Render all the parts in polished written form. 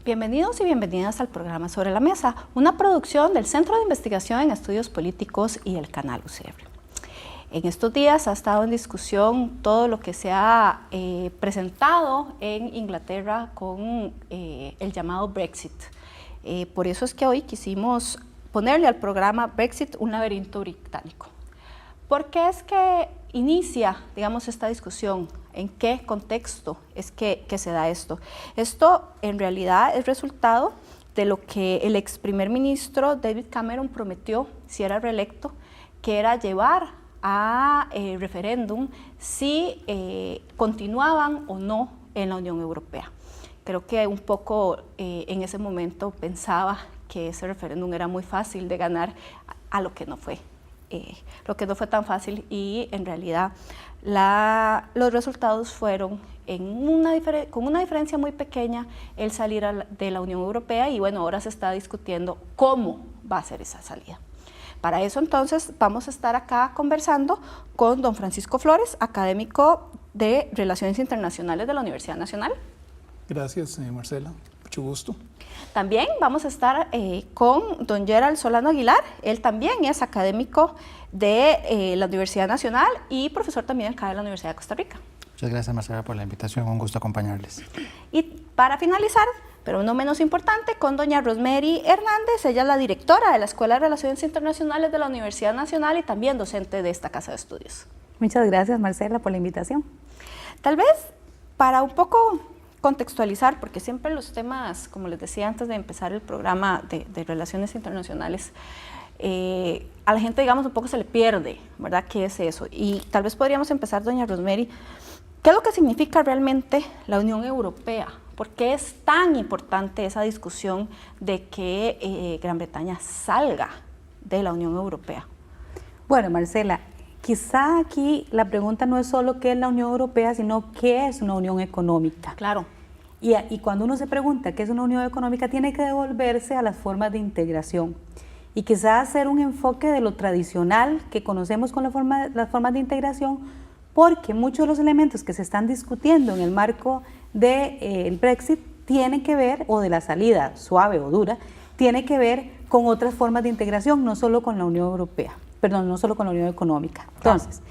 Bienvenidos y bienvenidas al programa Sobre la Mesa, una producción del Centro de Investigación en Estudios Políticos y el canal UCR. En estos días ha estado en discusión todo lo que se ha presentado en Inglaterra con el llamado Brexit. Por eso es que hoy quisimos ponerle al programa Brexit un laberinto británico. ¿Por qué es que inicia, digamos, esta discusión? ¿En qué contexto es que se da esto? Esto en realidad es resultado de lo que el ex primer ministro David Cameron prometió si era reelecto, que era llevar a referéndum si continuaban o no en la Unión Europea. Creo que un poco en ese momento pensaba que ese referéndum era muy fácil de ganar, a lo que no fue. Tan fácil, y en realidad los resultados fueron con una diferencia muy pequeña el salir de la Unión Europea, y bueno, ahora se está discutiendo cómo va a ser esa salida. Para eso entonces vamos a estar acá conversando con don Francisco Flores, académico de Relaciones Internacionales de la Universidad Nacional. Gracias, Marcela, mucho gusto. También vamos a estar con don Gerald Solano Aguilar. Él también es académico de la Universidad Nacional y profesor también acá de la Universidad de Costa Rica. Muchas gracias, Marcela, por la invitación, un gusto acompañarles. Y para finalizar, pero no menos importante, con doña Rosemary Hernández. Ella es la directora de la Escuela de Relaciones Internacionales de la Universidad Nacional y también docente de esta casa de estudios. Muchas gracias, Marcela, por la invitación. Tal vez para un poco contextualizar, porque siempre los temas, como les decía antes de empezar el programa de Relaciones Internacionales, a la gente, digamos, un poco se le pierde, ¿verdad? ¿Qué es eso? Y tal vez podríamos empezar, doña Rosemary, ¿qué es lo que significa realmente la Unión Europea? ¿Por qué es tan importante esa discusión de que Gran Bretaña salga de la Unión Europea? Bueno, Marcela, quizá aquí la pregunta no es solo qué es la Unión Europea, sino qué es una unión económica. Claro. Y cuando uno se pregunta qué es una unión económica, tiene que devolverse a las formas de integración. Y quizá hacer un enfoque de lo tradicional que conocemos con las formas de integración, porque muchos de los elementos que se están discutiendo en el marco del Brexit tienen que ver, o de la salida suave o dura, tiene que ver con otras formas de integración, no solo con la Unión Europea. Perdón, no solo con la Unión Económica. Entonces,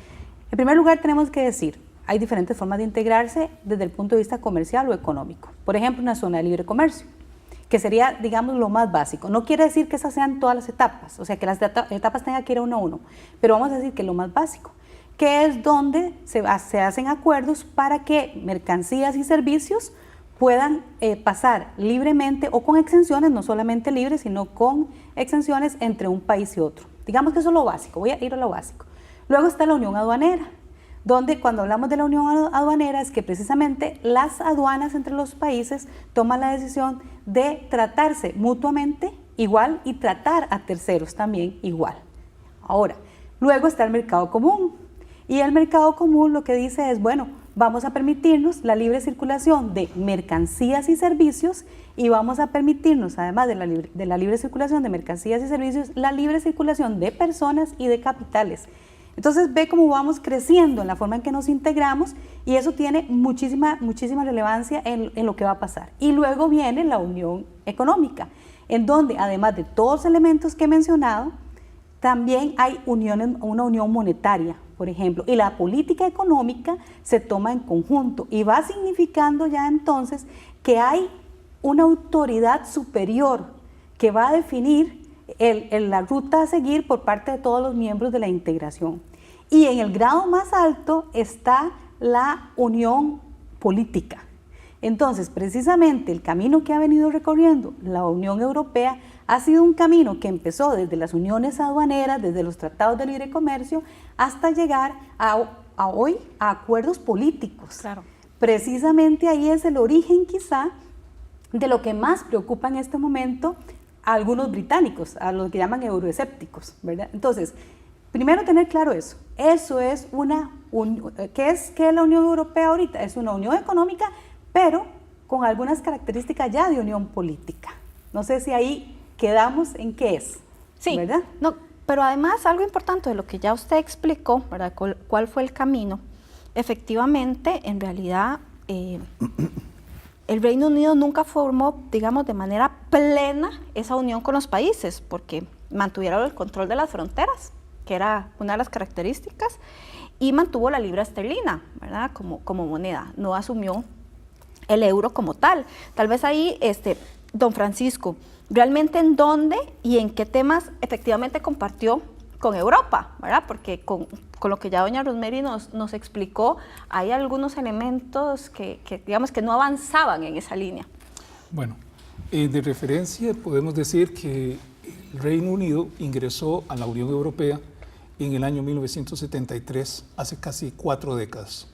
en primer lugar tenemos que decir, hay diferentes formas de integrarse desde el punto de vista comercial o económico. Por ejemplo, una zona de libre comercio, que sería, digamos, lo más básico. No quiere decir que esas sean todas las etapas, o sea, que las etapas tengan que ir uno a uno, pero vamos a decir que lo más básico, que es donde se hacen acuerdos para que mercancías y servicios puedan pasar libremente o con exenciones, no solamente libres, sino con exenciones entre un país y otro. Digamos que eso es lo básico, voy a ir a lo básico. Luego está la unión aduanera, donde cuando hablamos de la unión aduanera es que precisamente las aduanas entre los países toman la decisión de tratarse mutuamente igual y tratar a terceros también igual. Ahora, luego está el mercado común, y el mercado común lo que dice es, bueno, vamos a permitirnos la libre circulación de mercancías y servicios, y vamos a permitirnos, además de la libre circulación de mercancías y servicios, la libre circulación de personas y de capitales. Entonces ve cómo vamos creciendo en la forma en que nos integramos, y eso tiene muchísima relevancia en lo que va a pasar. Y luego viene la unión económica, en donde además de todos los elementos que he mencionado, también hay una unión monetaria, por ejemplo, y la política económica se toma en conjunto y va significando ya entonces que hay una autoridad superior que va a definir la ruta a seguir por parte de todos los miembros de la integración. Y en el grado más alto está la unión política. Entonces, precisamente el camino que ha venido recorriendo la Unión Europea ha sido un camino que empezó desde las uniones aduaneras, desde los tratados de libre comercio, hasta llegar hoy a acuerdos políticos. Claro. Precisamente ahí es el origen quizá de lo que más preocupa en este momento a algunos británicos, a los que llaman euroescépticos, ¿verdad? Entonces, primero tener claro eso. Eso es ¿qué es la Unión Europea ahorita? Es una unión económica, pero con algunas características ya de unión política. No sé si ahí quedamos en qué es, sí, ¿verdad? No, pero además algo importante de lo que ya usted explicó, ¿verdad? ¿Cuál fue el camino? Efectivamente, en realidad, el Reino Unido nunca formó, digamos, de manera plena esa unión con los países, porque mantuvieron el control de las fronteras, que era una de las características, y mantuvo la libra esterlina, ¿verdad?, como moneda, no asumió el euro como tal. Tal vez ahí, don Francisco, realmente en dónde y en qué temas efectivamente compartió con Europa, ¿verdad? Porque con lo que ya doña Rosemary nos explicó, hay algunos elementos que digamos que no avanzaban en esa línea. Bueno, de referencia podemos decir que el Reino Unido ingresó a la Unión Europea en el año 1973, hace casi 4 décadas.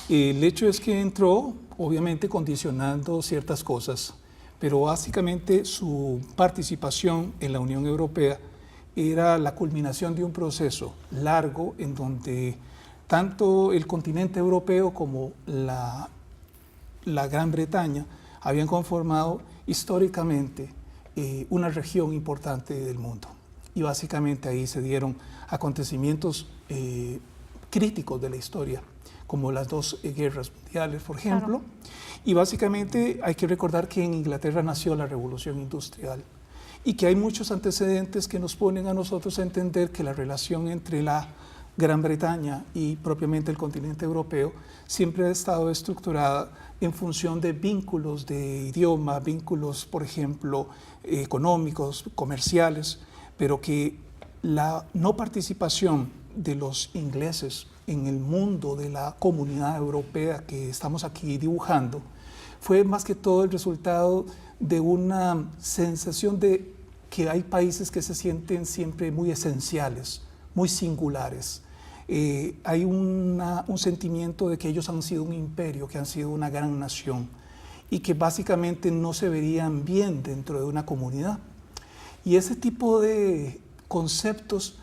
El hecho es que entró, obviamente, condicionando ciertas cosas, pero básicamente su participación en la Unión Europea era la culminación de un proceso largo en donde tanto el continente europeo como la Gran Bretaña habían conformado históricamente una región importante del mundo. Y básicamente ahí se dieron acontecimientos críticos de la historia, como las 2 guerras mundiales, por ejemplo. Claro. Y básicamente hay que recordar que en Inglaterra nació la Revolución Industrial y que hay muchos antecedentes que nos ponen a nosotros a entender que la relación entre la Gran Bretaña y propiamente el continente europeo siempre ha estado estructurada en función de vínculos de idioma, vínculos, por ejemplo, económicos, comerciales, pero que la no participación de los ingleses en el mundo de la comunidad europea que estamos aquí dibujando fue más que todo el resultado de una sensación de que hay países que se sienten siempre muy esenciales, muy singulares. Hay un sentimiento de que ellos han sido un imperio, que han sido una gran nación y que básicamente no se verían bien dentro de una comunidad. Y ese tipo de conceptos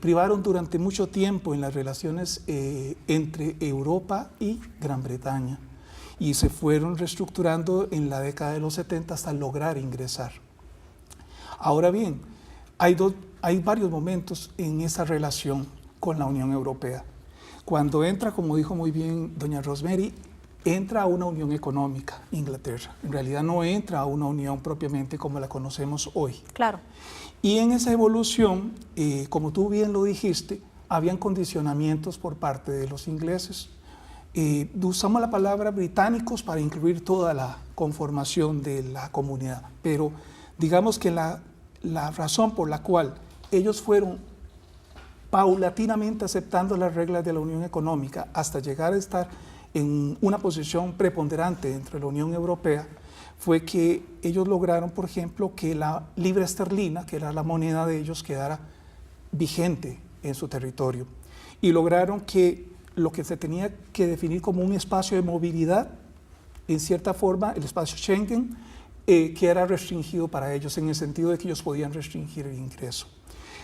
privaron durante mucho tiempo en las relaciones entre Europa y Gran Bretaña y se fueron reestructurando en la década de los 70 hasta lograr ingresar. Ahora bien, hay varios momentos en esa relación con la Unión Europea. Cuando entra, como dijo muy bien doña Rosemary, entra a una unión económica, Inglaterra. En realidad no entra a una unión propiamente como la conocemos hoy. Claro. Y en esa evolución, como tú bien lo dijiste, habían condicionamientos por parte de los ingleses. Usamos la palabra británicos para incluir toda la conformación de la comunidad, pero digamos que la razón por la cual ellos fueron paulatinamente aceptando las reglas de la Unión Económica hasta llegar a estar en una posición preponderante dentro de la Unión Europea fue que ellos lograron, por ejemplo, que la libra esterlina, que era la moneda de ellos, quedara vigente en su territorio. Y lograron que lo que se tenía que definir como un espacio de movilidad, en cierta forma, el espacio Schengen, que era restringido para ellos, en el sentido de que ellos podían restringir el ingreso.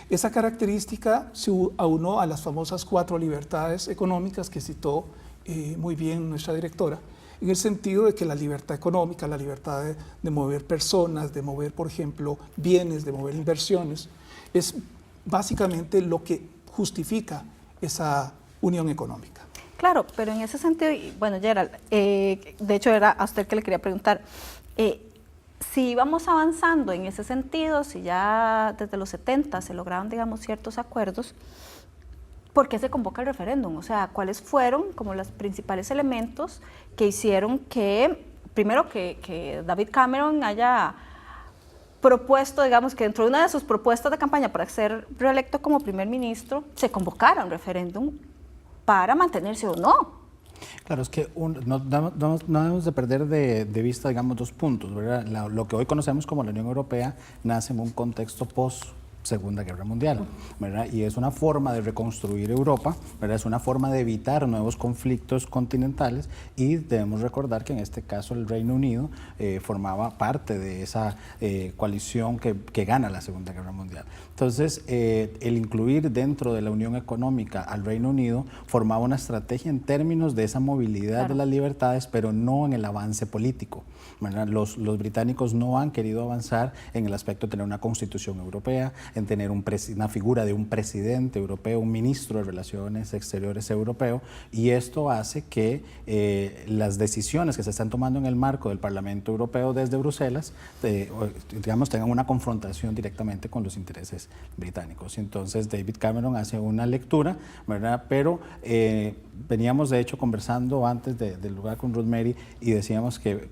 Esa característica se aunó a las famosas 4 libertades económicas que citó muy bien nuestra directora, en el sentido de que la libertad económica, la libertad de mover personas, de mover, por ejemplo, bienes, de mover inversiones, es básicamente lo que justifica esa unión económica. Claro, pero en ese sentido, bueno, Gerald, de hecho era a usted que le quería preguntar, si vamos avanzando en ese sentido, si ya desde los 70 se lograron, digamos, ciertos acuerdos, ¿por qué se convoca el referéndum? O sea, ¿cuáles fueron como los principales elementos que hicieron que, primero, que David Cameron haya propuesto, digamos, que dentro de una de sus propuestas de campaña para ser reelecto como primer ministro, se convocara un referéndum para mantenerse o no? Claro, es que no debemos de perder de vista, digamos, 2 puntos, ¿verdad? Lo que hoy conocemos como la Unión Europea nace en un contexto post-Segunda Guerra Mundial, ¿verdad? Y es una forma de reconstruir Europa, ¿verdad? Es una forma de evitar nuevos conflictos continentales y debemos recordar que en este caso el Reino Unido formaba parte de esa coalición que gana la Segunda Guerra Mundial. Entonces, el incluir dentro de la Unión Económica al Reino Unido formaba una estrategia en términos de esa movilidad, claro, de las libertades, pero no en el avance político, ¿verdad? Los británicos no han querido avanzar en el aspecto de tener una constitución europea, en tener una figura de un presidente europeo, un ministro de Relaciones Exteriores europeo, y esto hace que las decisiones que se están tomando en el marco del Parlamento Europeo desde Bruselas, digamos, tengan una confrontación directamente con los intereses británicos. Entonces David Cameron hace una lectura, ¿verdad? Pero veníamos de hecho conversando antes del lugar con Rosemary y decíamos que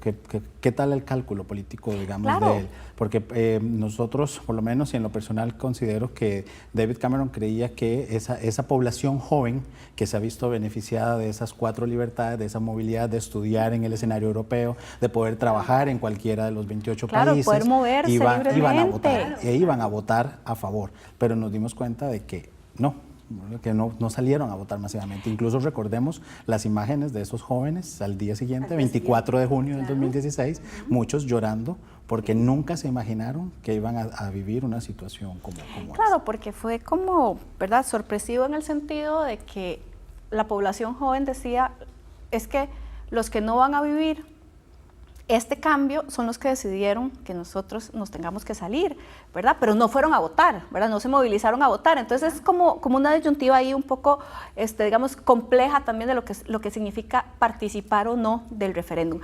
qué tal el cálculo político, digamos, claro, de él, porque nosotros, por lo menos y en lo personal, considero que David Cameron creía que esa población joven que se ha visto beneficiada de esas 4 libertades, de esa movilidad, de estudiar en el escenario europeo, de poder trabajar en cualquiera de los 28 países, poder moverse libremente. iban a votar a favor, pero nos dimos cuenta de que no salieron a votar masivamente. Incluso recordemos las imágenes de esos jóvenes al día siguiente, 24 de junio del 2016, muchos llorando porque nunca se imaginaron que iban a vivir una situación como Claro, esa. porque fue como, ¿verdad?, sorpresivo en el sentido de que la población joven decía, es que los que no van a vivir este cambio son los que decidieron que nosotros nos tengamos que salir, ¿verdad? Pero no fueron a votar, ¿verdad? No se movilizaron a votar. Entonces es como una disyuntiva ahí un poco, digamos, compleja también de lo que significa participar o no del referéndum.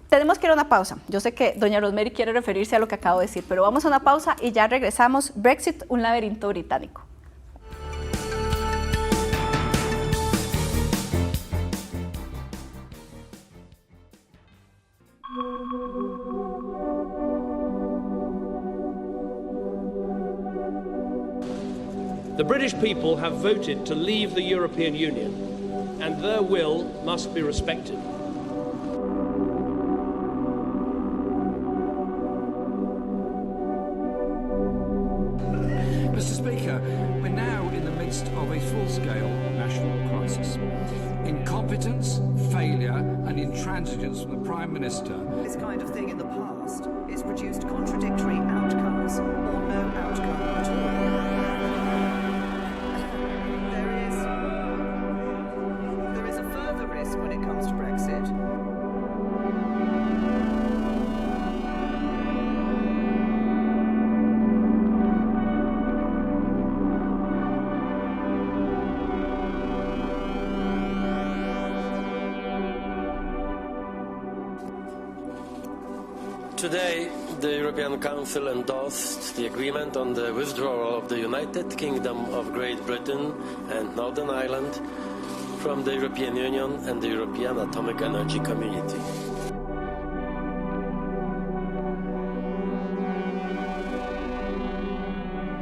Tenemos que ir a una pausa. Yo sé que doña Rosemary quiere referirse a lo que acabo de decir, pero vamos a una pausa y ya regresamos. Brexit, un laberinto británico. The British people have voted to leave the European Union, and their will must be respected. Mr. Speaker, we're now in the midst of a full-scale national crisis. Incompetence, failure and intransigence from the Prime Minister. This kind of thing in the past has produced contradictory outcomes or no outcome at all. There is a further risk when it comes to Brexit. Today, the European Council endorsed the agreement on the withdrawal of the United Kingdom of Great Britain and Northern Ireland from the European Union and the European Atomic Energy Community.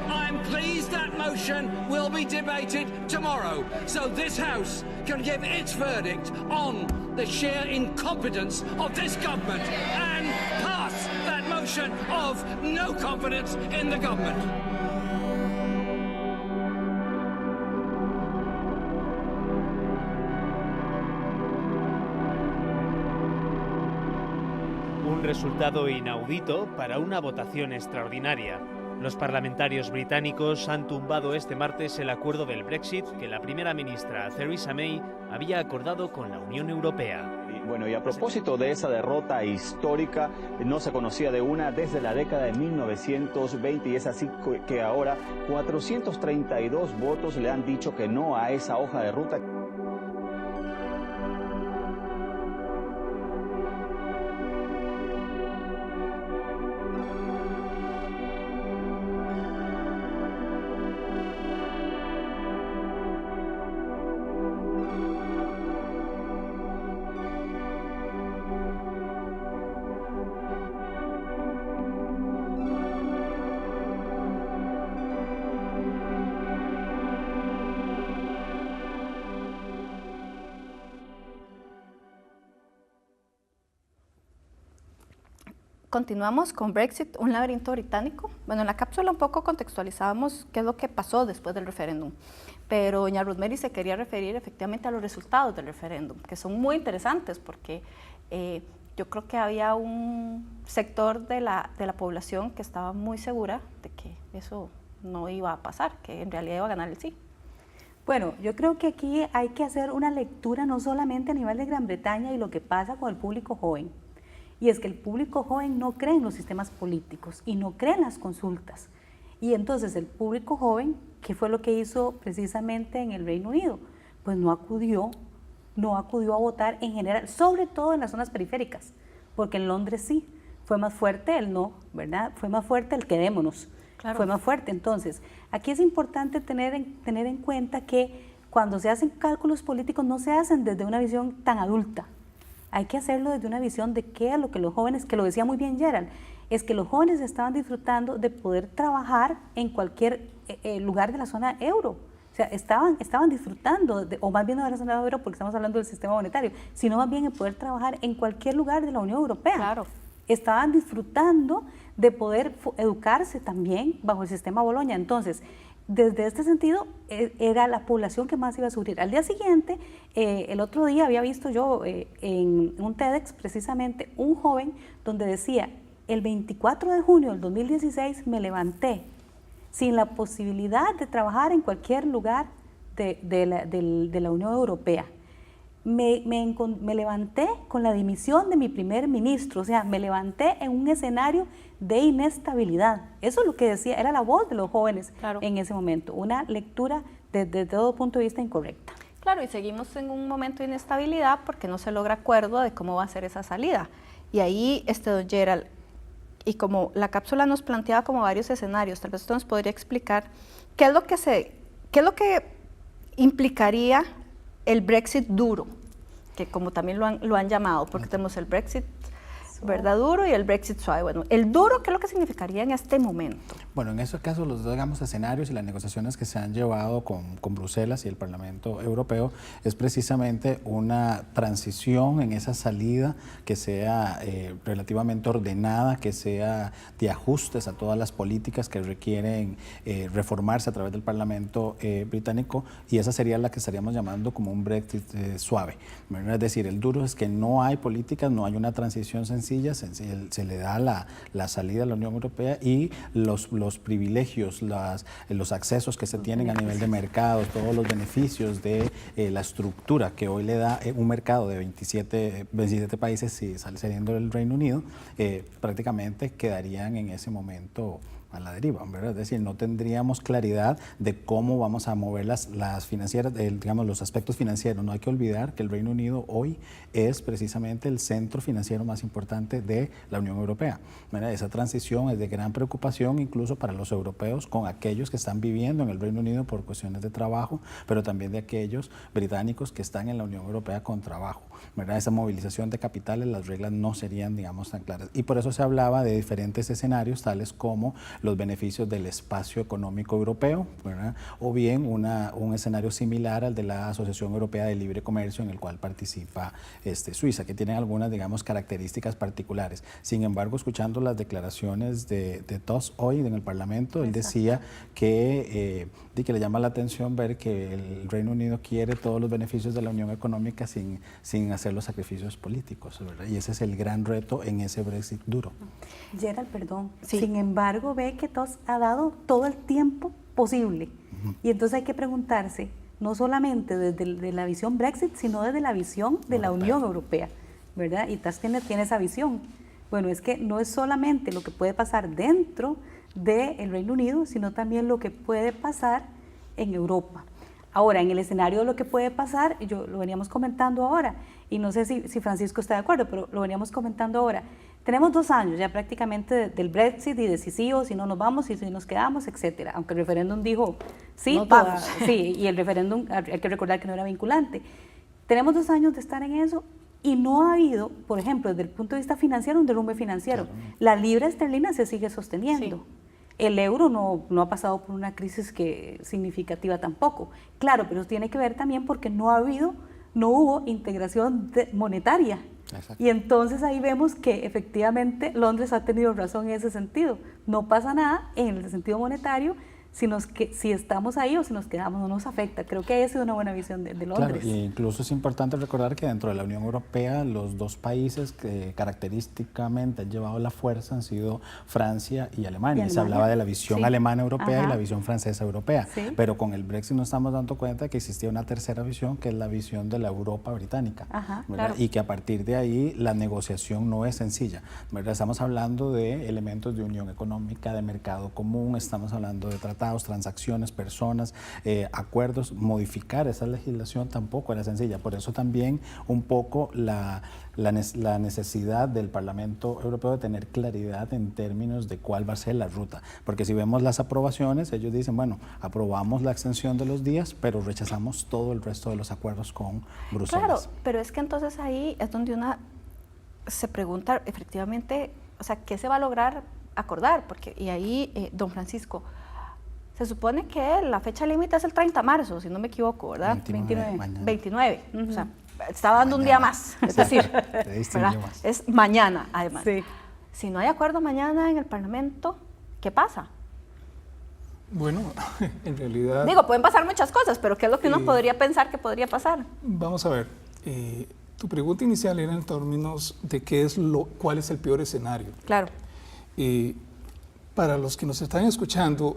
I'm pleased that motion will be debated tomorrow, so this House can give its verdict on the sheer incompetence of this government and pass that motion of no confidence in the government. Un resultado inaudito para una votación extraordinaria. Los parlamentarios británicos han tumbado este martes el acuerdo del Brexit que la primera ministra Theresa May había acordado con la Unión Europea. Bueno, y a propósito de esa derrota histórica, no se conocía de una desde la década de 1920 y es así que ahora 432 votos le han dicho que no a esa hoja de ruta. Continuamos con Brexit, un laberinto británico. Bueno, en la cápsula un poco contextualizábamos qué es lo que pasó después del referéndum, pero doña Rosemary se quería referir efectivamente a los resultados del referéndum, que son muy interesantes porque yo creo que había un sector de la población que estaba muy segura de que eso no iba a pasar, que en realidad iba a ganar el sí. Bueno, yo creo que aquí hay que hacer una lectura no solamente a nivel de Gran Bretaña y lo que pasa con el público joven, y es que el público joven no cree en los sistemas políticos y no cree en las consultas. Y entonces el público joven, ¿qué fue lo que hizo precisamente en el Reino Unido? Pues no acudió a votar en general, sobre todo en las zonas periféricas, porque en Londres sí, fue más fuerte el no, ¿verdad? Fue más fuerte el quedémonos, claro. Fue más fuerte. Entonces, aquí es importante tener en cuenta que cuando se hacen cálculos políticos no se hacen desde una visión tan adulta, hay que hacerlo desde una visión de qué es lo que los jóvenes, que lo decía muy bien Gerald, es que los jóvenes estaban disfrutando de poder trabajar en cualquier lugar de la zona euro. O sea, estaban disfrutando, o más bien no de la zona euro porque estamos hablando del sistema monetario, sino más bien de poder trabajar en cualquier lugar de la Unión Europea. Claro. Estaban disfrutando de poder educarse también bajo el sistema Boloña. Entonces, desde este sentido, era la población que más iba a sufrir. Al día siguiente, el otro día había visto yo en un TEDx precisamente un joven donde decía, el 24 de junio del 2016 me levanté sin la posibilidad de trabajar en cualquier lugar de la Unión Europea. Me levanté con la dimisión de mi primer ministro, o sea, me levanté en un escenario de inestabilidad. Eso es lo que decía, era la voz de los jóvenes en ese momento, una lectura desde todo punto de vista incorrecta. Claro, y seguimos en un momento de inestabilidad porque no se logra acuerdo de cómo va a ser esa salida. Y ahí, don Gerald, y como la cápsula nos planteaba como varios escenarios, tal vez usted nos podría explicar qué es lo que implicaría el Brexit duro, que como también lo han llamado, porque tenemos el Brexit, ¿verdad? Duro y el Brexit suave. Bueno, el duro, ¿qué es lo que significaría en este momento? Bueno, en ese caso, los digamos, escenarios y las negociaciones que se han llevado con Bruselas y el Parlamento Europeo es precisamente una transición en esa salida que sea relativamente ordenada, que sea de ajustes a todas las políticas que requieren reformarse a través del Parlamento británico, y esa sería la que estaríamos llamando como un Brexit suave. Es decir, el duro es que no hay políticas, no hay una transición sencilla, se le da la salida a la Unión Europea y los privilegios, los accesos que se tienen a nivel de mercado, todos los beneficios de la estructura que hoy le da un mercado de 27 países, si saliendo del Reino Unido, prácticamente quedarían en ese momento a la deriva, ¿verdad? Es decir, no tendríamos claridad de cómo vamos a mover las financieras, digamos, los aspectos financieros. No hay que olvidar que el Reino Unido hoy es precisamente el centro financiero más importante de la Unión Europea, ¿verdad? Esa transición es de gran preocupación incluso para los europeos, con aquellos que están viviendo en el Reino Unido por cuestiones de trabajo, pero también de aquellos británicos que están en la Unión Europea con trabajo, ¿verdad? Esa movilización de capitales, las reglas no serían, digamos, tan claras. Y por eso se hablaba de diferentes escenarios, tales como los beneficios del espacio económico europeo, ¿verdad? O bien un escenario similar al de la Asociación Europea de Libre Comercio, en el cual participa Suiza, que tienen algunas, digamos, características particulares. Sin embargo, escuchando las declaraciones de Tusk hoy en el Parlamento, él decía que le llama la atención ver que el Reino Unido quiere todos los beneficios de la Unión Económica sin hacer los sacrificios políticos, ¿verdad? Y ese es el gran reto en ese Brexit duro. Gerald, perdón. Sí. Sin embargo, ve que Tusk ha dado todo el tiempo posible. Y entonces hay que preguntarse, no solamente desde la visión Brexit, sino desde la visión de la Unión Europea, ¿verdad? Y Tusk tiene esa visión. Bueno, es que no es solamente lo que puede pasar dentro del Reino Unido, sino también lo que puede pasar en Europa. Ahora, en el escenario de lo que puede pasar, lo veníamos comentando ahora, y no sé si Francisco está de acuerdo, pero lo veníamos comentando ahora. Tenemos 2 años ya prácticamente del Brexit y de si o si no nos vamos y si nos quedamos, etcétera. Aunque el referéndum dijo sí, sí, y el referéndum hay que recordar que no era vinculante. Tenemos 2 años de estar en eso y no ha habido, por ejemplo, desde el punto de vista financiero, un derrumbe financiero. La libra esterlina se sigue sosteniendo. Sí. El euro no ha pasado por una crisis significativa tampoco. Claro, pero tiene que ver también porque no hubo integración monetaria. Exacto. Y entonces ahí vemos que efectivamente Londres ha tenido razón en ese sentido. No pasa nada en el sentido monetario si estamos ahí o si nos quedamos, no nos afecta. Creo que esa es una buena visión de Londres. Claro, e incluso es importante recordar que dentro de la Unión Europea los dos países que característicamente han llevado la fuerza han sido Francia y Alemania. Se hablaba de la visión alemana europea y la visión francesa europea, pero con el Brexit nos estamos dando cuenta que existía una tercera visión, que es la visión de la Europa británica, claro. Y que a partir de ahí la negociación no es sencilla, ¿verdad? Estamos hablando de elementos de unión económica, de mercado común, estamos hablando de tratados, transacciones, personas, acuerdos. Modificar esa legislación tampoco era sencilla. Por eso también un poco la necesidad del Parlamento Europeo de tener claridad en términos de cuál va a ser la ruta. Porque si vemos las aprobaciones, ellos dicen, bueno, aprobamos la extensión de los días, pero rechazamos todo el resto de los acuerdos con Bruselas. Claro, pero es que entonces ahí es donde una se pregunta efectivamente, o sea, ¿qué se va a lograr acordar? Porque, y ahí, don Francisco, se supone que la fecha límite es el 30 de marzo, si no me equivoco, ¿verdad? 29. O sea, estaba dando un día más, es decir, es mañana, además. Sí. Si no hay acuerdo mañana en el Parlamento, ¿qué pasa? Bueno, en realidad... Digo, pueden pasar muchas cosas, pero ¿qué es lo que uno podría pensar que podría pasar? Vamos a ver, tu pregunta inicial era en términos de cuál es el peor escenario. Claro. Para los que nos están escuchando,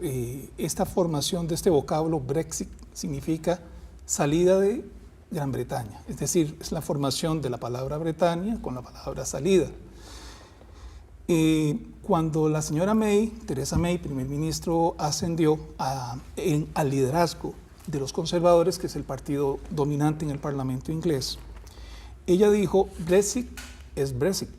esta formación de este vocablo Brexit significa salida de Gran Bretaña, es decir, es la formación de la palabra Bretaña con la palabra salida. Cuando la señora May, Theresa May, primer ministro, ascendió al liderazgo de los conservadores, que es el partido dominante en el Parlamento inglés, ella dijo, Brexit es Brexit.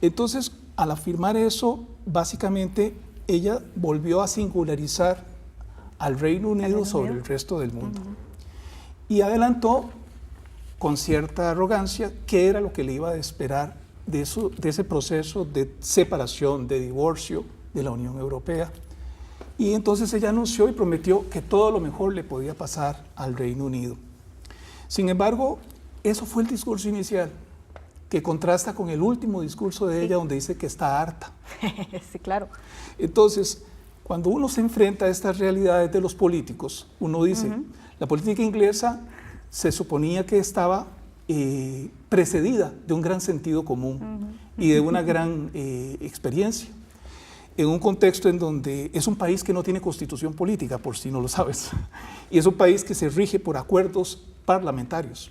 Entonces, al afirmar eso, básicamente ella volvió a singularizar al Reino Unido sobre el resto del mundo. Y adelantó con cierta arrogancia qué era lo que le iba a esperar de ese proceso de separación, de divorcio de la Unión Europea. Y entonces ella anunció y prometió que todo lo mejor le podía pasar al Reino Unido. Sin embargo, eso fue el discurso inicial, que contrasta con el último discurso de ella, donde dice que está harta. Sí, claro. Entonces, cuando uno se enfrenta a estas realidades de los políticos, uno dice, la política inglesa se suponía que estaba precedida de un gran sentido común y de una gran experiencia, en un contexto en donde es un país que no tiene constitución política, por si no lo sabes, y es un país que se rige por acuerdos parlamentarios.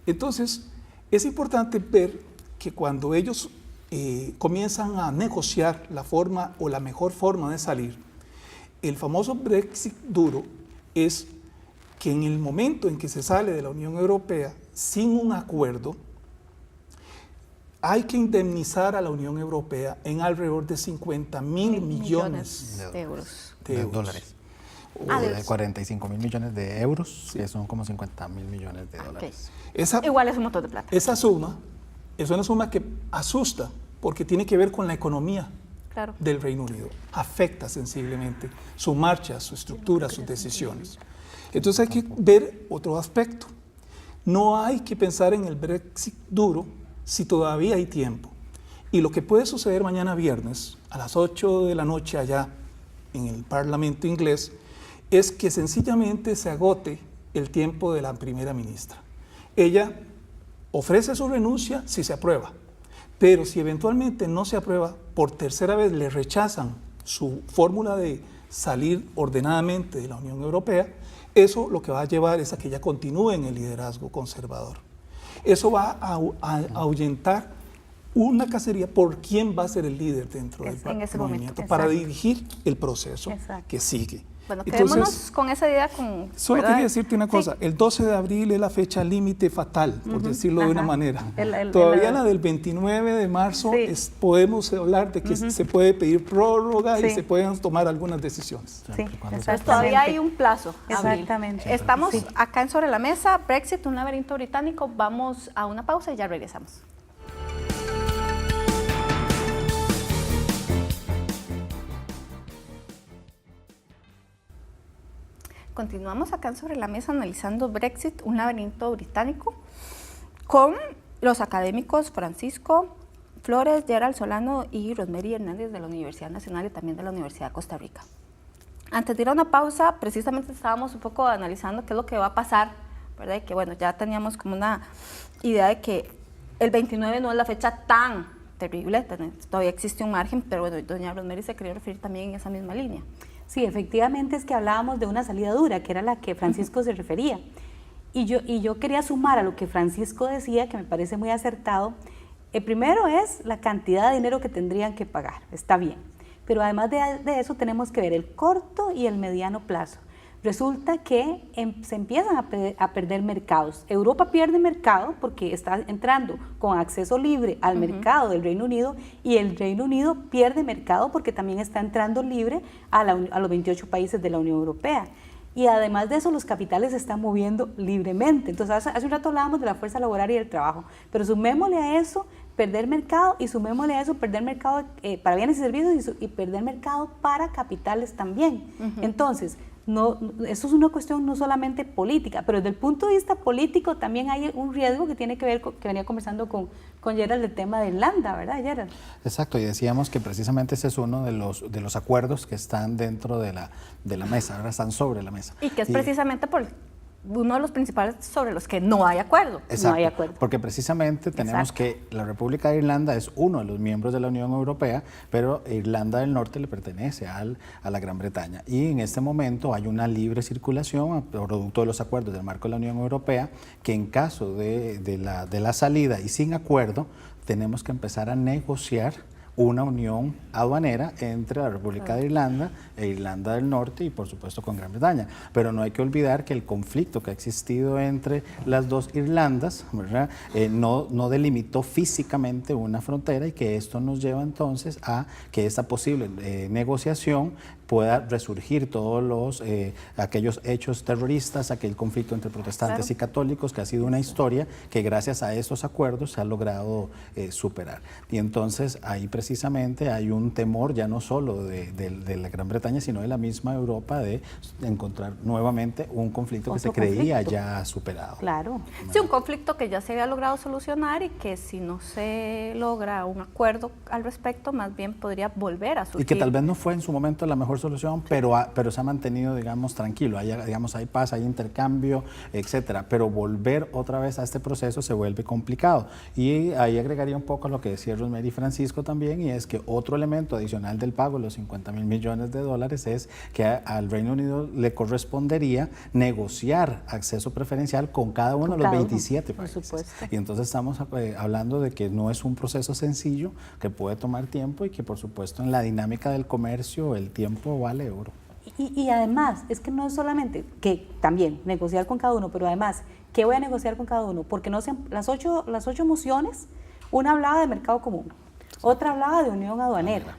Entonces, es importante ver que cuando ellos comienzan a negociar la forma o la mejor forma de salir, el famoso Brexit duro es que en el momento en que se sale de la Unión Europea sin un acuerdo, hay que indemnizar a la Unión Europea en alrededor de 50.000 millones de euros. De dólares. O de 45.000 millones de euros, que son como 50.000 millones de dólares. Igual es un montón de plata. Esa suma es una suma que asusta porque tiene que ver con la economía del Reino Unido. Afecta sensiblemente su marcha, su estructura, sus decisiones. Entonces hay que ver otro aspecto. No hay que pensar en el Brexit duro si todavía hay tiempo. Y lo que puede suceder mañana viernes a las 8 de la noche allá en el Parlamento inglés es que sencillamente se agote el tiempo de la primera ministra. Ella ofrece su renuncia si se aprueba, pero si eventualmente no se aprueba, por tercera vez le rechazan su fórmula de salir ordenadamente de la Unión Europea, eso lo que va a llevar es a que ella continúe en el liderazgo conservador. Eso va a ahuyentar una cacería por quién va a ser el líder dentro del movimiento para dirigir el proceso que sigue. Bueno, quedémonos con esa idea. Solo quería decirte una cosa, el 12 de abril es la fecha límite fatal, por decirlo de una manera. Todavía la del 29 de marzo podemos hablar de que se puede pedir prórroga y se pueden tomar algunas decisiones. Entonces todavía hay un plazo. Exactamente. Estamos acá en Sobre la Mesa, Brexit, un laberinto británico. Vamos a una pausa y ya regresamos. Continuamos acá Sobre la Mesa analizando Brexit, un laberinto británico, con los académicos Francisco Flores, Gerald Solano y Rosemary Hernández de la Universidad Nacional y también de la Universidad de Costa Rica. Antes de ir a una pausa, precisamente estábamos un poco analizando qué es lo que va a pasar, ¿verdad? Y que bueno, ya teníamos como una idea de que el 29 no es la fecha tan terrible, todavía existe un margen, pero bueno, doña Rosemary se quería referir también en esa misma línea. Sí, efectivamente es que hablábamos de una salida dura, que era la que Francisco se refería. Y yo quería sumar a lo que Francisco decía, que me parece muy acertado. El primero es la cantidad de dinero que tendrían que pagar, está bien. Pero además de eso tenemos que ver el corto y el mediano plazo. Resulta que se empiezan a perder mercados. Europa pierde mercado porque está entrando con acceso libre al mercado del Reino Unido, y el Reino Unido pierde mercado porque también está entrando libre a los 28 países de la Unión Europea. Y además de eso, los capitales se están moviendo libremente. Entonces, hace un rato hablábamos de la fuerza laboral y del trabajo, pero sumémosle a eso perder mercado, y sumémosle a eso perder mercado para bienes y servicios, y perder mercado para capitales también. Entonces, eso es una cuestión no solamente política, pero desde el punto de vista político también hay un riesgo que tiene que ver con, que venía conversando con Gerald, el tema de Irlanda, ¿verdad, Gerald? Exacto, y decíamos que precisamente ese es uno de los acuerdos que están dentro de la mesa, ahora están sobre la mesa. Y que es precisamente por uno de los principales sobre los que no hay acuerdo. Exacto, no hay acuerdo. Porque precisamente tenemos que la República de Irlanda es uno de los miembros de la Unión Europea, pero Irlanda del Norte le pertenece a la Gran Bretaña. Y en este momento hay una libre circulación, producto de los acuerdos del marco de la Unión Europea, que en caso de la salida y sin acuerdo, tenemos que empezar a negociar una unión aduanera entre la República de Irlanda e Irlanda del Norte y por supuesto con Gran Bretaña. Pero no hay que olvidar que el conflicto que ha existido entre las dos Irlandas, ¿verdad? No delimitó físicamente una frontera, y que esto nos lleva entonces a que esta posible negociación pueda resurgir todos aquellos hechos terroristas, aquel conflicto entre protestantes y católicos, que ha sido una historia que gracias a estos acuerdos se ha logrado superar. Y entonces ahí precisamente hay un temor ya no solo de la Gran Bretaña, sino de la misma Europa, de encontrar nuevamente un conflicto que se creía ya superado. Claro. Sí, un conflicto que ya se había logrado solucionar, y que si no se logra un acuerdo al respecto, más bien podría volver a surgir. Y que tal vez no fue en su momento la mejor solución, pero se ha mantenido, digamos, tranquilo. Hay paz, hay intercambio, etcétera. Pero volver otra vez a este proceso se vuelve complicado. Y ahí agregaría un poco a lo que decía Rosemary y Francisco también, y es que otro elemento adicional del pago, los $50,000 millones, es que al Reino Unido le correspondería negociar acceso preferencial con cada uno de los 27 países. Por supuesto. Y entonces estamos hablando de que no es un proceso sencillo, que puede tomar tiempo, y que por supuesto en la dinámica del comercio el tiempo vale oro. Y además, es que no es solamente que también negociar con cada uno, pero además, ¿qué voy a negociar con cada uno? Porque no sean las ocho mociones, una hablaba de mercado común, otra hablaba de unión aduanera.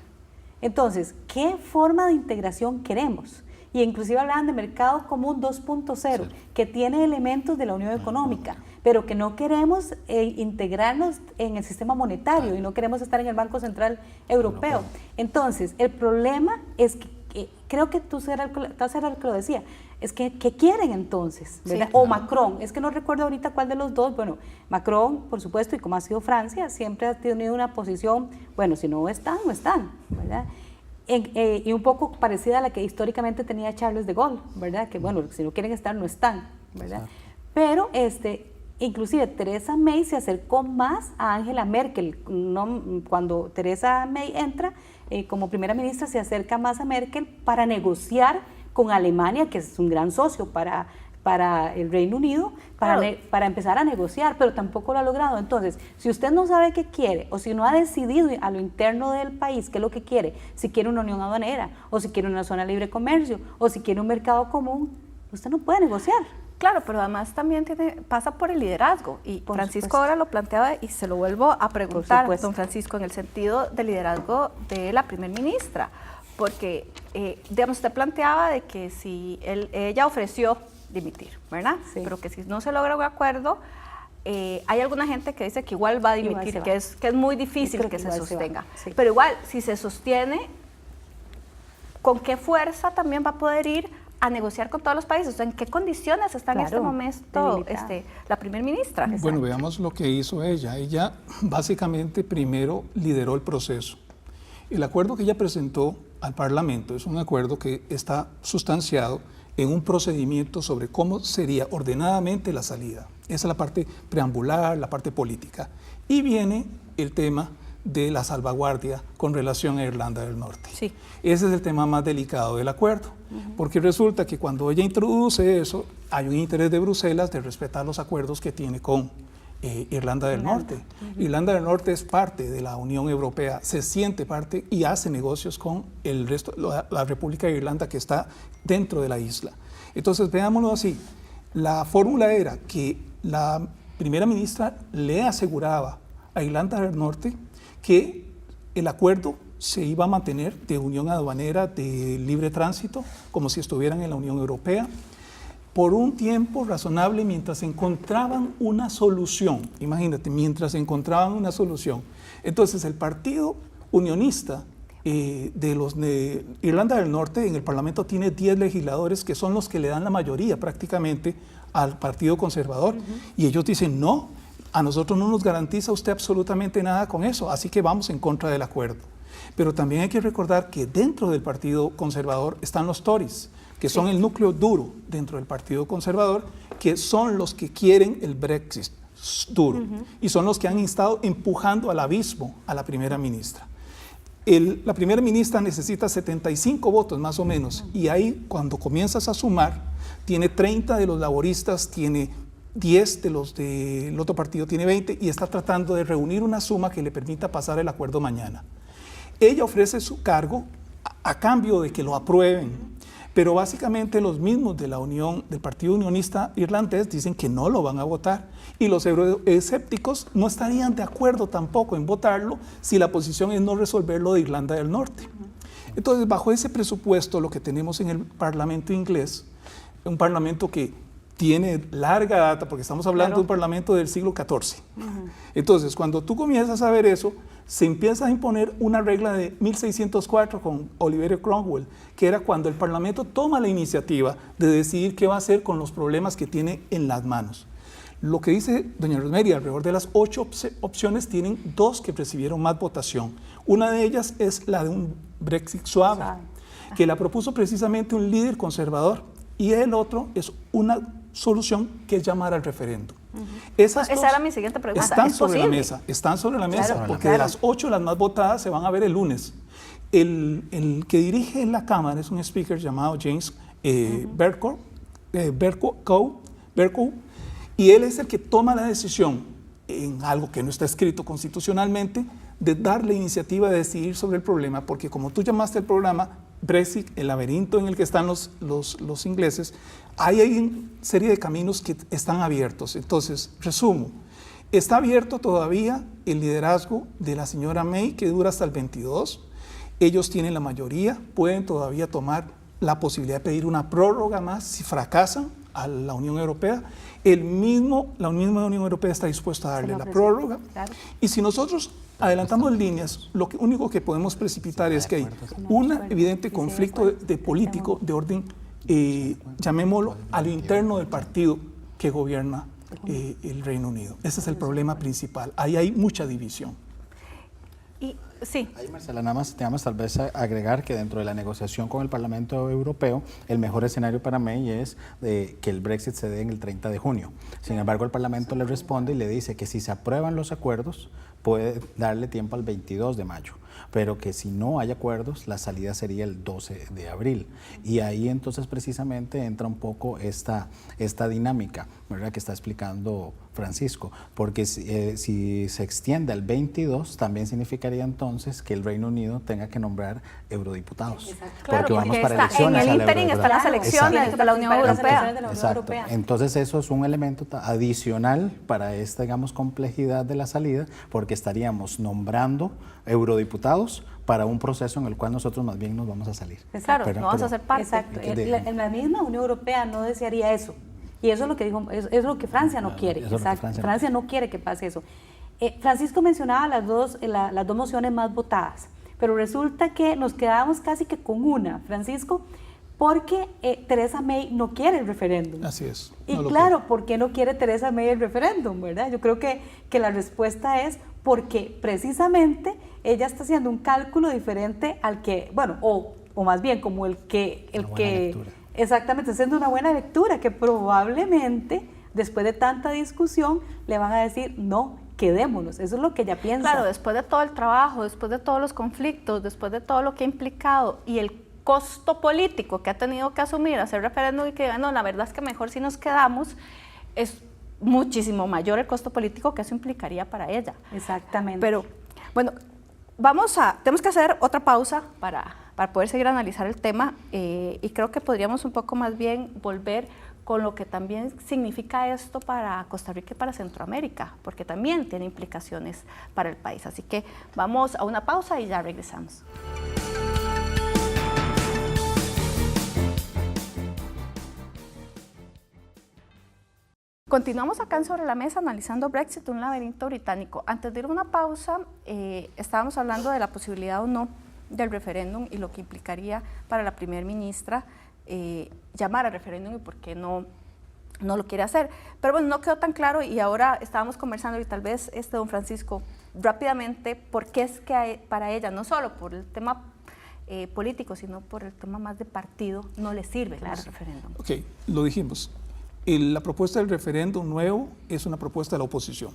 Entonces, ¿qué forma de integración queremos? Y inclusive hablaban de mercado común 2.0, que tiene elementos de la unión económica, pero que no queremos integrarnos en el sistema monetario, y no queremos estar en el Banco Central Europeo. Entonces, el problema es que creo que tú eras el que lo decía, es que ¿qué quieren entonces? ¿Verdad? Sí, o Macron, es que no recuerdo ahorita cuál de los dos. Bueno, Macron, por supuesto, y como ha sido Francia, siempre ha tenido una posición, bueno, si no están, no están, ¿verdad? Y un poco parecida a la que históricamente tenía Charles de Gaulle, ¿verdad? Que bueno, si no quieren estar, no están, ¿verdad? Pero inclusive Theresa May se acercó más a Angela Merkel. Cuando Theresa May entra como primera ministra, se acerca más a Merkel para negociar con Alemania, que es un gran socio para el Reino Unido, para empezar a negociar, pero tampoco lo ha logrado. Entonces, si usted no sabe qué quiere, o si no ha decidido a lo interno del país qué es lo que quiere, si quiere una unión aduanera, o si quiere una zona de libre comercio, o si quiere un mercado común, usted no puede negociar. Claro, pero además también pasa por el liderazgo, y por Francisco supuesto. Ahora lo planteaba, y se lo vuelvo a preguntar, don Francisco, en el sentido del liderazgo de la primer ministra, porque, digamos, usted planteaba de que si ella ofreció dimitir, ¿verdad? Sí. Pero que si no se logra un acuerdo, hay alguna gente que dice que igual va a dimitir, que es muy difícil que se sostenga. Sí. Pero igual, si se sostiene, ¿con qué fuerza también va a poder ir a negociar con todos los países? O sea, ¿en qué condiciones está en este momento la primer ministra? Bueno, veamos lo que hizo ella. Ella básicamente primero lideró el proceso. El acuerdo que ella presentó al Parlamento es un acuerdo que está sustanciado en un procedimiento sobre cómo sería ordenadamente la salida. Esa es la parte preambular, la parte política. Y viene el tema de la salvaguardia con relación a Irlanda del Norte. Sí. Ese es el tema más delicado del acuerdo, porque resulta que cuando ella introduce eso, hay un interés de Bruselas de respetar los acuerdos que tiene con Irlanda del Norte. Irlanda del Norte es parte de la Unión Europea, se siente parte y hace negocios con el resto, la República de Irlanda que está dentro de la isla. Entonces, veámoslo así, la fórmula era que la primera ministra le aseguraba a Irlanda del Norte que el acuerdo se iba a mantener de unión aduanera, de libre tránsito, como si estuvieran en la Unión Europea, por un tiempo razonable mientras encontraban una solución. Imagínate, mientras encontraban una solución. Entonces, el Partido Unionista de Irlanda del Norte en el Parlamento tiene 10 legisladores que son los que le dan la mayoría prácticamente al Partido Conservador. Y ellos dicen, no, a nosotros no nos garantiza usted absolutamente nada con eso, así que vamos en contra del acuerdo. Pero también hay que recordar que dentro del Partido Conservador están los Tories, que son el núcleo duro dentro del Partido Conservador, que son los que quieren el Brexit duro y son los que han estado empujando al abismo a la primera ministra. La primera ministra necesita 75 votos más o menos y ahí cuando comienzas a sumar, tiene 30 de los laboristas, tiene 10 de los del otro partido, tiene 20 y está tratando de reunir una suma que le permita pasar el acuerdo mañana. Ella ofrece su cargo a cambio de que lo aprueben. Pero básicamente los mismos de la Unión, del Partido Unionista Irlandés dicen que no lo van a votar y los euroescépticos no estarían de acuerdo tampoco en votarlo si la posición es no resolverlo de Irlanda del Norte. Entonces, bajo ese presupuesto, lo que tenemos en el Parlamento inglés, un parlamento que tiene larga data, porque estamos hablando de un parlamento del siglo XIV. Entonces, cuando tú comienzas a ver eso, se empieza a imponer una regla de 1604 con Oliver Cromwell, que era cuando el Parlamento toma la iniciativa de decidir qué va a hacer con los problemas que tiene en las manos. Lo que dice doña Rosemary, alrededor de las 8 opciones, tienen 2 que recibieron más votación. Una de ellas es la de un Brexit suave, que la propuso precisamente un líder conservador, y el otro es una solución que es llamar al referéndum. Esa era mi siguiente pregunta. Están sobre la mesa, porque de las 8 las más votadas se van a ver el lunes. El que dirige la Cámara es un speaker llamado James Bercow, y él es el que toma la decisión en algo que no está escrito constitucionalmente de dar la iniciativa de decidir sobre el problema, porque como tú llamaste el programa Brexit, el laberinto en el que están los ingleses, hay una serie de caminos que están abiertos. Entonces, resumo, está abierto todavía el liderazgo de la señora May, que dura hasta el 22. Ellos tienen la mayoría, pueden todavía tomar la posibilidad de pedir una prórroga más si fracasan a la Unión Europea. La misma Unión Europea está dispuesta a darle la prórroga. Claro. Y si nosotros adelantamos líneas, lo único que podemos precipitar es que hay un evidente conflicto de político de orden, llamémoslo, a lo interno del partido que gobierna el Reino Unido. Ese es el problema principal. Ahí hay mucha división. Y sí. Ahí, Marcela, nada más tal vez agregar que dentro de la negociación con el Parlamento Europeo, el mejor escenario para May es que el Brexit se dé en el 30 de junio. Sin embargo, el Parlamento le responde y le dice que si se aprueban los acuerdos, puede darle tiempo al 22 de mayo, pero que si no hay acuerdos, la salida sería el 12 de abril. Y ahí entonces precisamente entra un poco esta dinámica, ¿verdad?, que está explicando Francisco, porque si se extiende al 22, también significaría entonces que el Reino Unido tenga que nombrar eurodiputados. Claro, porque vamos para elecciones. En el ínterin están las elecciones de la Unión Europea. Exacto. Entonces eso es un elemento adicional para esta, digamos, complejidad de la salida, porque estaríamos nombrando eurodiputados para un proceso en el cual nosotros más bien nos vamos a salir. Claro, no vamos a ser parte. Exacto. En la misma Unión Europea no desearía eso. Y eso es lo que dijo, es lo que Francia no quiere. Exacto. Francia no quiere que pase eso. Francisco mencionaba las dos mociones más votadas, pero resulta que nos quedamos casi que con una, Francisco, porque Theresa May no quiere el referéndum. Así es. Y claro, ¿por qué no quiere Theresa May el referéndum, verdad? Yo creo que la respuesta es porque precisamente ella está haciendo un cálculo diferente al que, bueno, o más bien como el que exactamente, está haciendo una buena lectura, que probablemente después de tanta discusión le van a decir, no, quedémonos. Eso es lo que ella piensa. Claro, después de todo el trabajo, después de todos los conflictos, después de todo lo que ha implicado y el costo político que ha tenido que asumir hacer referéndum y que no, la verdad es que mejor si nos quedamos, es muchísimo mayor el costo político que eso implicaría para ella. Exactamente. Pero bueno, tenemos que hacer otra pausa para poder seguir a analizar el tema y creo que podríamos un poco más bien volver con lo que también significa esto para Costa Rica y para Centroamérica, porque también tiene implicaciones para el país. Así que vamos a una pausa y ya regresamos. Continuamos acá en Sobre la Mesa analizando Brexit, un laberinto británico. Antes de ir a una pausa, estábamos hablando de la posibilidad o no del referéndum y lo que implicaría para la primer ministra llamar al referéndum y por qué no lo quiere hacer. Pero bueno, no quedó tan claro y ahora estábamos conversando y tal vez don Francisco, rápidamente, ¿por qué es que para ella, no solo por el tema político, sino por el tema más de partido, no le sirve el referéndum? Ok, lo dijimos. La propuesta del referéndum nuevo es una propuesta de la oposición.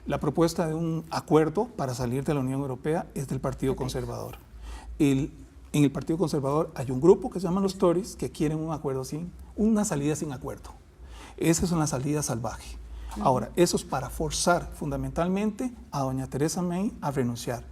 La propuesta de un acuerdo para salir de la Unión Europea es del Partido Conservador. En el Partido Conservador hay un grupo que se llama los Tories que quieren un acuerdo una salida sin acuerdo. Esa es una salida salvaje. Ahora, eso es para forzar fundamentalmente a doña Theresa May a renunciar.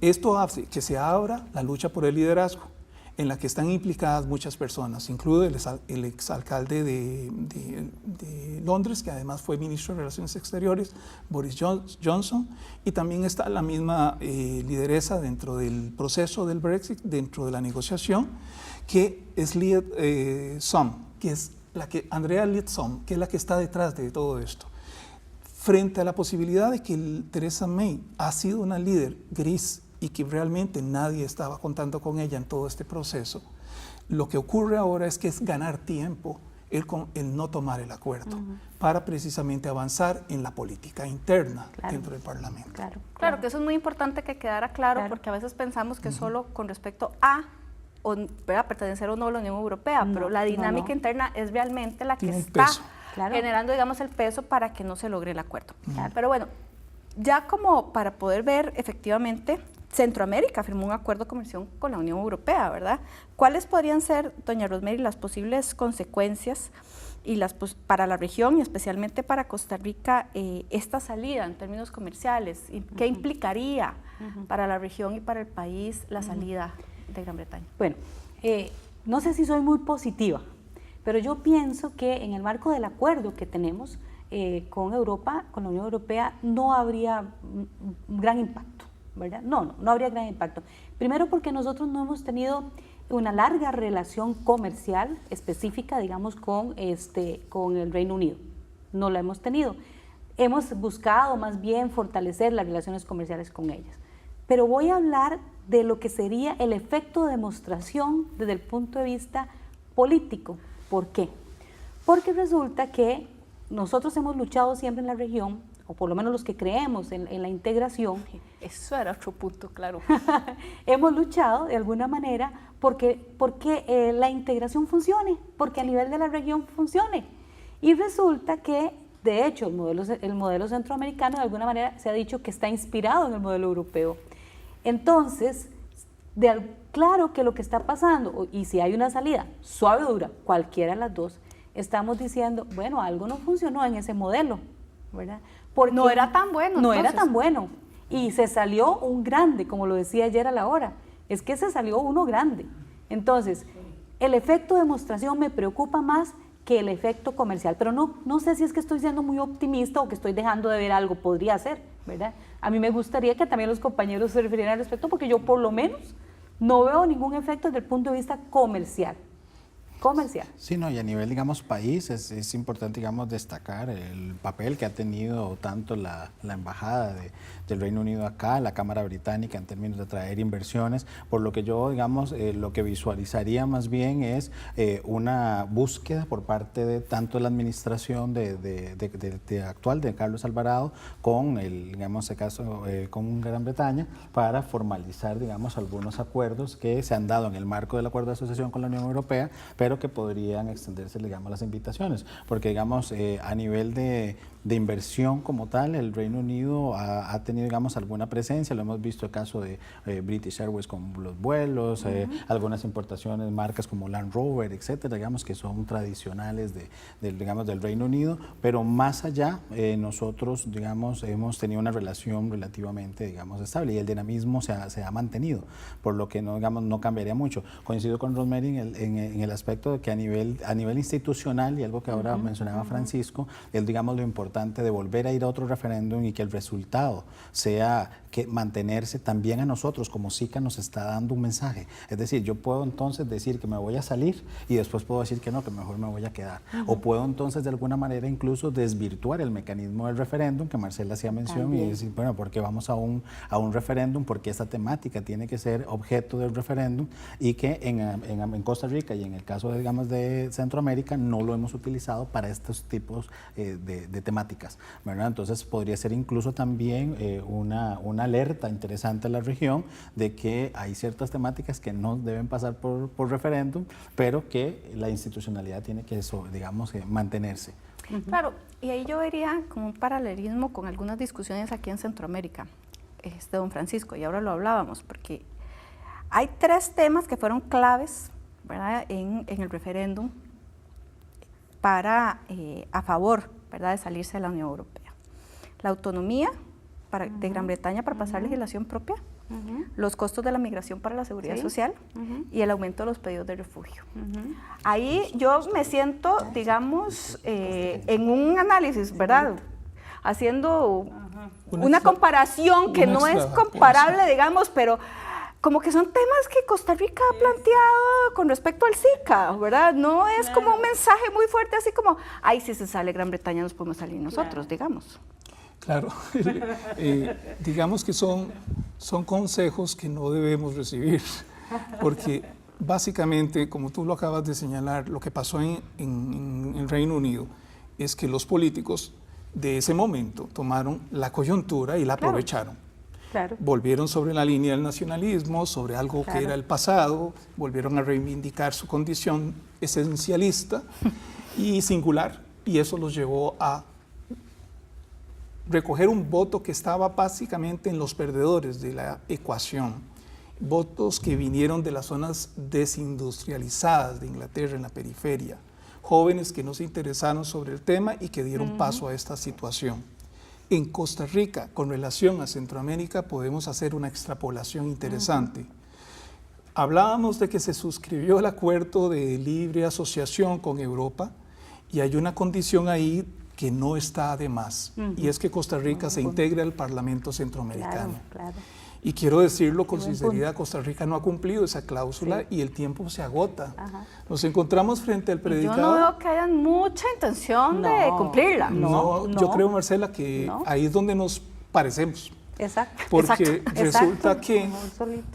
Esto hace que se abra la lucha por el liderazgo, en la que están implicadas muchas personas, incluido el exalcalde de Londres, que además fue ministro de Relaciones Exteriores, Boris Johnson, y también está la misma lideresa dentro del proceso del Brexit, dentro de la negociación, que es Andrea Leadsom, que es la que está detrás de todo esto. Frente a la posibilidad de que Theresa May ha sido una líder gris y que realmente nadie estaba contando con ella en todo este proceso, lo que ocurre ahora es que es ganar tiempo el no tomar el acuerdo para precisamente avanzar en la política interna dentro del Parlamento. Claro, que eso es muy importante que quedara claro, porque a veces pensamos que solo con respecto a pertenecer o no a la Unión Europea, pero la dinámica interna es realmente la que está generando, digamos, el peso para que no se logre el acuerdo. Pero bueno, ya como para poder ver efectivamente, Centroamérica firmó un acuerdo comercial con la Unión Europea, ¿verdad? ¿Cuáles podrían ser, doña Rosemary, las posibles consecuencias y para la región y especialmente para Costa Rica esta salida en términos comerciales? ¿Qué implicaría para la región y para el país la salida de Gran Bretaña? Bueno, no sé si soy muy positiva, pero yo pienso que en el marco del acuerdo que tenemos con Europa, con la Unión Europea, no habría un gran impacto, ¿verdad? No habría gran impacto. Primero porque nosotros no hemos tenido una larga relación comercial específica, digamos, con el Reino Unido. No la hemos tenido. Hemos buscado más bien fortalecer las relaciones comerciales con ellas. Pero voy a hablar de lo que sería el efecto de demostración desde el punto de vista político. ¿Por qué? Porque resulta que nosotros hemos luchado siempre en la región, o por lo menos los que creemos en la integración. Eso era otro punto, claro. Hemos luchado de alguna manera porque la integración funcione, porque a nivel de la región funcione. Y resulta que, de hecho, el modelo centroamericano de alguna manera se ha dicho que está inspirado en el modelo europeo. Entonces, claro que lo que está pasando, y si hay una salida suave o dura, cualquiera de las dos, estamos diciendo, bueno, algo no funcionó en ese modelo, ¿verdad? Porque no era tan bueno. No era tan bueno. Y se salió un grande, como lo decía ayer a la hora. Es que se salió uno grande. Entonces, el efecto de demostración me preocupa más que el efecto comercial. Pero no sé si es que estoy siendo muy optimista o que estoy dejando de ver algo. Podría ser, ¿verdad? A mí me gustaría que también los compañeros se refirieran al respecto, porque yo por lo menos no veo ningún efecto desde el punto de vista comercial. comercial. Sí, no, y a nivel, digamos, país, es importante, digamos, destacar el papel que ha tenido tanto la Embajada del Reino Unido acá, la Cámara Británica, en términos de atraer inversiones, por lo que yo, digamos, lo que visualizaría más bien es una búsqueda por parte de tanto la administración actual de Carlos Alvarado con digamos, el caso con Gran Bretaña, para formalizar, digamos, algunos acuerdos que se han dado en el marco del acuerdo de asociación con la Unión Europea, pero que podrían extenderse, digamos, las invitaciones, porque, digamos, a nivel de inversión como tal, el Reino Unido ha tenido, digamos, alguna presencia. Lo hemos visto el caso de British Airways con los vuelos, algunas importaciones, marcas como Land Rover, etcétera, digamos, que son tradicionales digamos, del Reino Unido, pero más allá, nosotros, digamos, hemos tenido una relación relativamente, digamos, estable, y el dinamismo se ha mantenido, por lo que no, digamos, no cambiaría mucho. Coincido con Rosemary en el aspecto de que a nivel institucional, y algo que ahora mencionaba Francisco, es, digamos, lo importante de volver a ir a otro referéndum y que el resultado sea que mantenerse. También a nosotros como SICA nos está dando un mensaje. Es decir, yo puedo entonces decir que me voy a salir y después puedo decir que no, que mejor me voy a quedar. O puedo entonces de alguna manera incluso desvirtuar el mecanismo del referéndum, que Marcela hacía mención, y decir, bueno, ¿por qué vamos a un referéndum? Porque esta temática tiene que ser objeto del referéndum, y que en Costa Rica y en el caso, digamos, de Centroamérica no lo hemos utilizado para estos tipos de temáticas, ¿verdad? Entonces podría ser incluso también una alerta interesante a la región de que hay ciertas temáticas que no deben pasar por referéndum, pero que la institucionalidad tiene que, digamos, mantenerse. Claro, y ahí yo vería como un paralelismo con algunas discusiones aquí en Centroamérica, don Francisco, y ahora lo hablábamos, porque hay 3 temas que fueron claves, ¿verdad?, en el referéndum a favor, ¿verdad?, de salirse de la Unión Europea. La autonomía de Gran Bretaña para pasar legislación propia, los costos de la migración para la seguridad social y el aumento de los pedidos de refugio. Ahí yo me siento, digamos, en un análisis, ¿verdad?, haciendo una comparación que no es comparable, digamos, pero como que son temas que Costa Rica ha planteado con respecto al SICA, ¿verdad? No es como un mensaje muy fuerte, así como, ay, si se sale Gran Bretaña nos podemos salir nosotros, digamos. Claro, digamos que son consejos que no debemos recibir, porque básicamente, como tú lo acabas de señalar, lo que pasó en el Reino Unido es que los políticos de ese momento tomaron la coyuntura y la aprovecharon. Claro. Volvieron sobre la línea del nacionalismo, sobre algo que era el pasado, volvieron a reivindicar su condición esencialista y singular, y eso los llevó a recoger un voto que estaba básicamente en los perdedores de la ecuación, votos que vinieron de las zonas desindustrializadas de Inglaterra, en la periferia, jóvenes que no se interesaron sobre el tema y que dieron paso a esta situación. En Costa Rica, con relación a Centroamérica, podemos hacer una extrapolación interesante. Hablábamos de que se suscribió el acuerdo de libre asociación con Europa, y hay una condición ahí que no está de más, y es que Costa Rica se integra al Parlamento Centroamericano. Claro. Y quiero decirlo con sinceridad, Costa Rica no ha cumplido esa cláusula y el tiempo se agota. Nos encontramos frente al predicado. Yo no veo que hayan mucha intención de cumplirla. Yo creo, Marcela, que ahí es donde nos parecemos. Exacto. Porque resulta que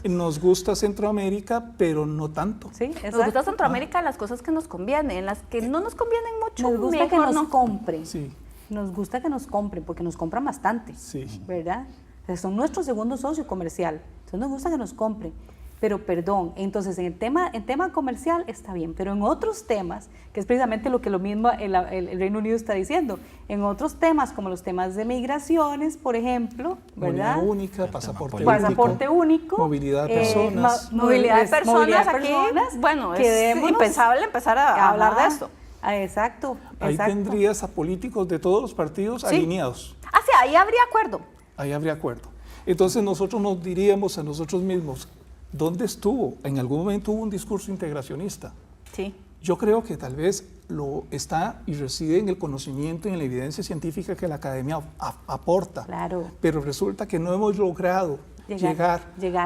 nos gusta Centroamérica, pero no tanto. Sí, nos gusta Centroamérica en las cosas que nos convienen, en las que no nos convienen mucho. Nos gusta que nos compren. Sí. Nos gusta que nos compren, porque nos compran bastante. Sí. ¿Verdad? O sea, son nuestro segundo socio comercial. Entonces nos gusta que nos compren. Pero perdón, entonces en tema comercial está bien, pero en otros temas, que es precisamente lo que el Reino Unido está diciendo, en otros temas como los temas de migraciones, por ejemplo, ¿verdad? Moneda única, pasaporte único, movilidad de personas. Movilidad de personas aquí, bueno, es impensable empezar a hablar de esto. Exacto. Ahí tendrías a políticos de todos los partidos alineados. Sí, ahí habría acuerdo. Ahí habría acuerdo. Entonces nosotros nos diríamos a nosotros mismos, ¿dónde estuvo? En algún momento hubo un discurso integracionista. Sí. Yo creo que tal vez lo está y reside en el conocimiento y en la evidencia científica que la academia aporta. Claro. Pero resulta que no hemos logrado llegar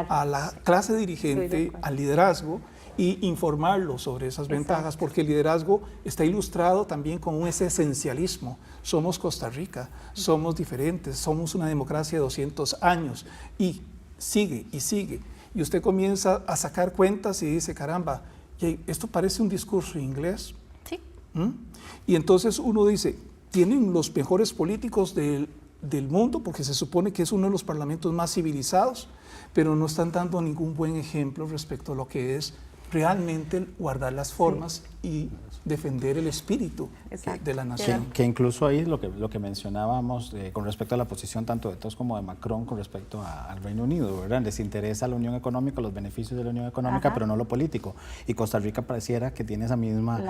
a la clase dirigente, al liderazgo, y informarlo sobre esas ventajas, porque el liderazgo está ilustrado también con ese esencialismo. Somos Costa Rica, somos diferentes, somos una democracia de 200 años y sigue y sigue. Y usted comienza a sacar cuentas y dice, caramba, esto parece un discurso inglés. Sí. Y entonces uno dice, tienen los mejores políticos del mundo, porque se supone que es uno de los parlamentos más civilizados, pero no están dando ningún buen ejemplo respecto a lo que es realmente guardar las formas y defender el espíritu de la nación. Que incluso ahí lo que mencionábamos con respecto a la posición tanto de Tusk como de Macron con respecto al Reino Unido, ¿verdad? Les interesa la unión económica, los beneficios de la unión económica, pero no lo político. Y Costa Rica pareciera que tiene esa misma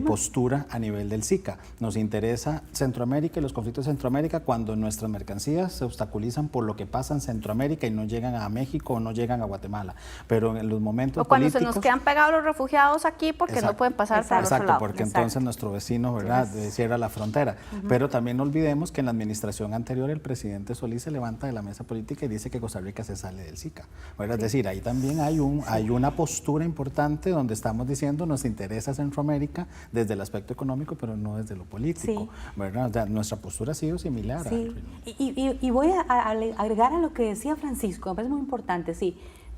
postura a nivel del SICA. Nos interesa Centroamérica y los conflictos de Centroamérica cuando nuestras mercancías se obstaculizan por lo que pasa en Centroamérica y no llegan a México o no llegan a Guatemala. Pero en los momentos cuando políticos, se nos quedan pegados los refugiados aquí porque no pueden pasar para el otro lado. Porque entonces nuestro vecino, ¿verdad?, cierra la frontera. Pero también no olvidemos que en la administración anterior el presidente Solís se levanta de la mesa política y dice que Costa Rica se sale del SICA. Es decir, ahí también hay una postura importante donde estamos diciendo nos interesa Centroamérica desde el aspecto económico, pero no desde lo político. ¿Verdad? O sea, nuestra postura ha sido similar. Y voy a agregar a lo que decía Francisco, me parece muy importante,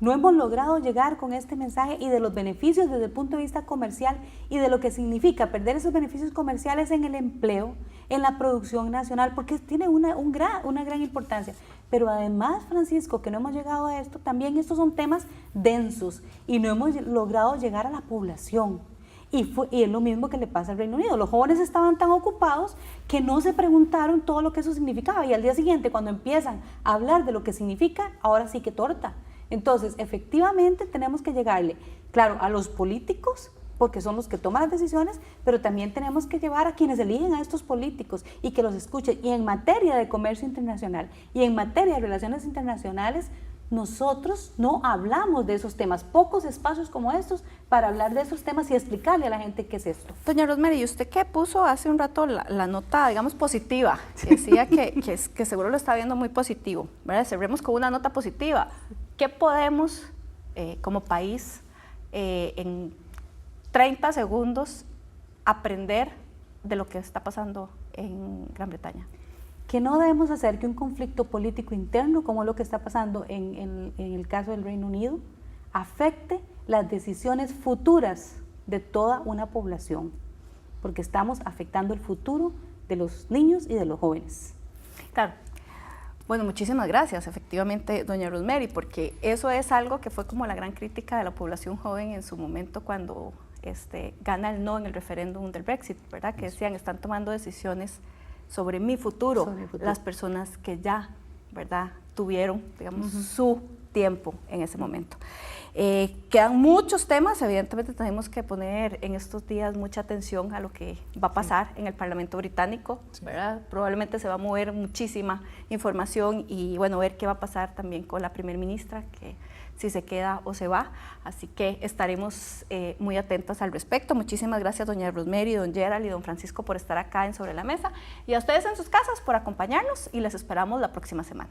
no hemos logrado llegar con este mensaje y de los beneficios desde el punto de vista comercial y de lo que significa perder esos beneficios comerciales en el empleo, en la producción nacional, porque tiene una gran importancia. Pero además, Francisco, que no hemos llegado a esto, también estos son temas densos y no hemos logrado llegar a la población. Y es lo mismo que le pasa al Reino Unido. Los jóvenes estaban tan ocupados que no se preguntaron todo lo que eso significaba y al día siguiente, cuando empiezan a hablar de lo que significa, ahora sí que torta. Entonces, efectivamente, tenemos que llegarle, claro, a los políticos, porque son los que toman las decisiones, pero también tenemos que llevar a quienes eligen a estos políticos y que los escuchen. Y en materia de comercio internacional y en materia de relaciones internacionales, nosotros no hablamos de esos temas, pocos espacios como estos para hablar de esos temas y explicarle a la gente qué es esto. Doña Rosemary, ¿y usted qué puso hace un rato la nota, digamos, positiva? Decía que seguro lo está viendo muy positivo, ¿verdad? Cerremos con una nota positiva. ¿Qué podemos, como país, en 30 segundos, aprender de lo que está pasando en Gran Bretaña? Que no debemos hacer que un conflicto político interno, como lo que está pasando en el caso del Reino Unido, afecte las decisiones futuras de toda una población, porque estamos afectando el futuro de los niños y de los jóvenes. Claro. Bueno, muchísimas gracias, efectivamente, doña Rosemary, porque eso es algo que fue como la gran crítica de la población joven en su momento cuando gana el no en el referéndum del Brexit, ¿verdad? Que decían, están tomando decisiones sobre mi futuro, las personas que ya, ¿verdad?, tuvieron, digamos, su tiempo en ese momento. Quedan muchos temas, evidentemente tenemos que poner en estos días mucha atención a lo que va a pasar en el Parlamento británico, ¿verdad? Probablemente se va a mover muchísima información y bueno, ver qué va a pasar también con la primer ministra, que si se queda o se va, así que estaremos muy atentos al respecto. Muchísimas gracias doña Rosemary, don Gerald y don Francisco por estar acá en Sobre la Mesa y a ustedes en sus casas por acompañarnos y les esperamos la próxima semana.